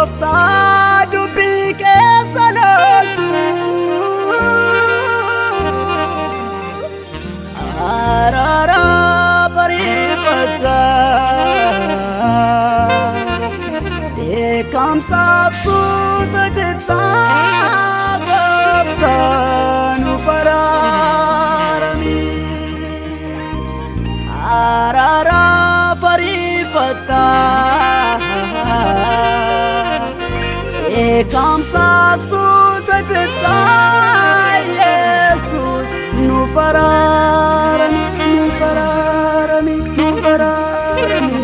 Gooftaa dubbii keessa loltu araara bariifata dheekkamsaaf suuta jettaa Gooftaa nu faraarami araara bariifata dheekkamsaaf suuta jettaa Yesuus nu faraarami nu faraarami nu faraarami.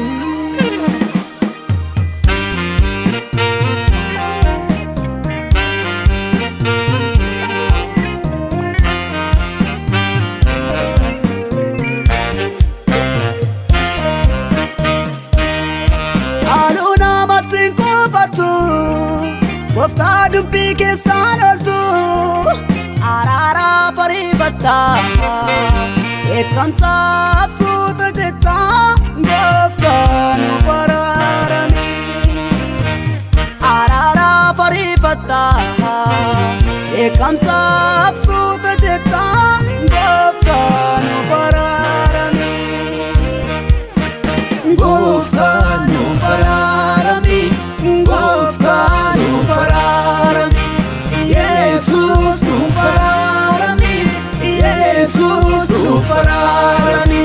Gooftaa dubbii keessa loltu araara bariifata dheekkamsaaf suuta jettaa Gooftaa nu faraarami araara bariifata dheekkamsaaf suuta jettaa Gooftaa nu faraarami Gooftaa nu faraarami Gooftaa nu faraarami Yesuus nu faraarami Yesuus nu faraarami.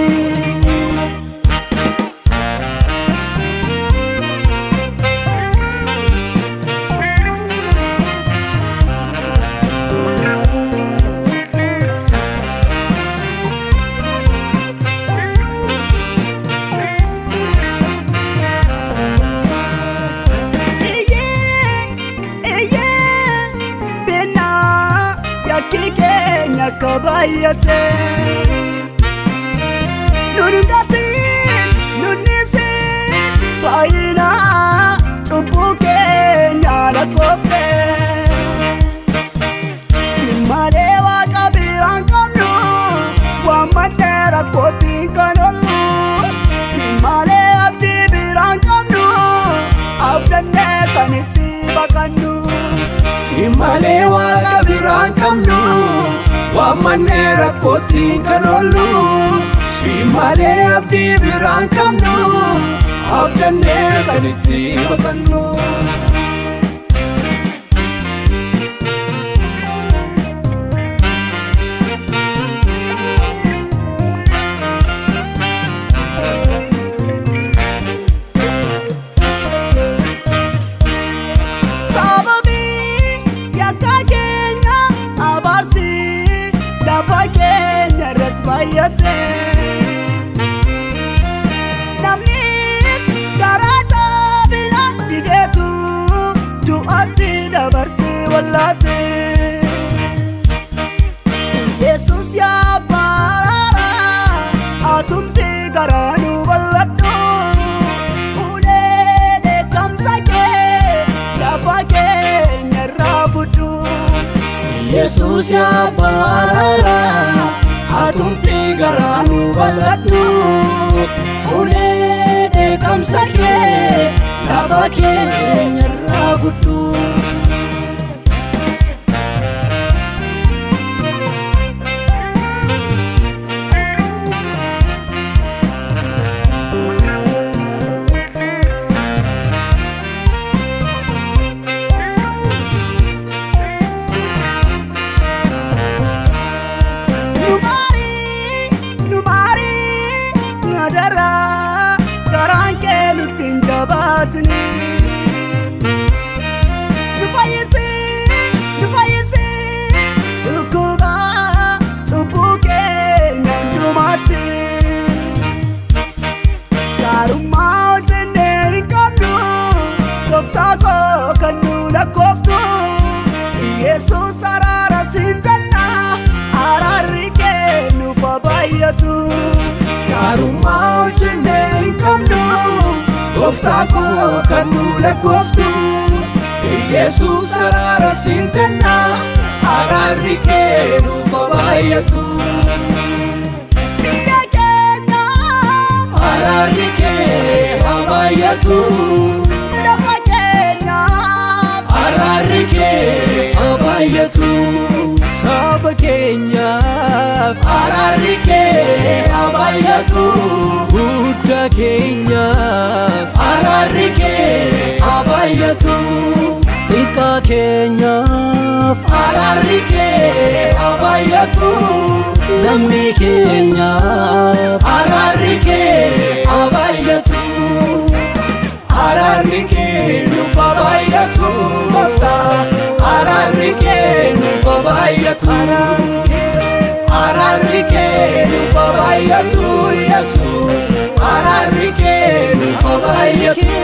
Kikeenya kabaayate nunungatiin nunnisin baay'ina cubbuu keenya lakkoofte si malee waaqa biraan qabnu waammanne rakkootiin kan ollu si malee abdii biraan qabnu abdanne kan itti baqannu si malee waaqa biraan qabnu waammanne rakkootiin kan ollu si malee abdii biraan qabnu abdanne kan itti baqannu. Namnis garaa jaabina dideetu du'atti dabarsi wallaate Yesuus yaa baraara atumti garaa nu balladhu ulee dheekkamsa kee lafa keenya irraa fudhu Yesuus yaa baraara atumti garaa nu balladhu ulee dheekkamsa kee lafa keenya irraa fudhu. Garaan kee nutti hin jabaatini nu fayyisi dhukkuba cubbuu keenya hundumaatti gaarummaa hojjennee hin qabnu Gooftaa koo kan nu lakkooftu Yesuus araara siin jenna araarri kee nuuf baay'atu gaarummaa hojjennee hin qabnu Gooftaa koo kan nu lakkooftu Yesuus araara siin jenna araarri kee nuuf baay'atu. Biyya keenya araarri kee haa baay'atu lafa keenya keenyaaf araarri kee abaayatu xiqqaa keenyaaf araarri kee abaayatu lammii keenyaaf araarri kee abaayatu araarri kee nuuf abaayatu araarri kee nuuf abaayatu araarri kee nuuf abaayatu Yesuus araarri kee nuuf abaayatu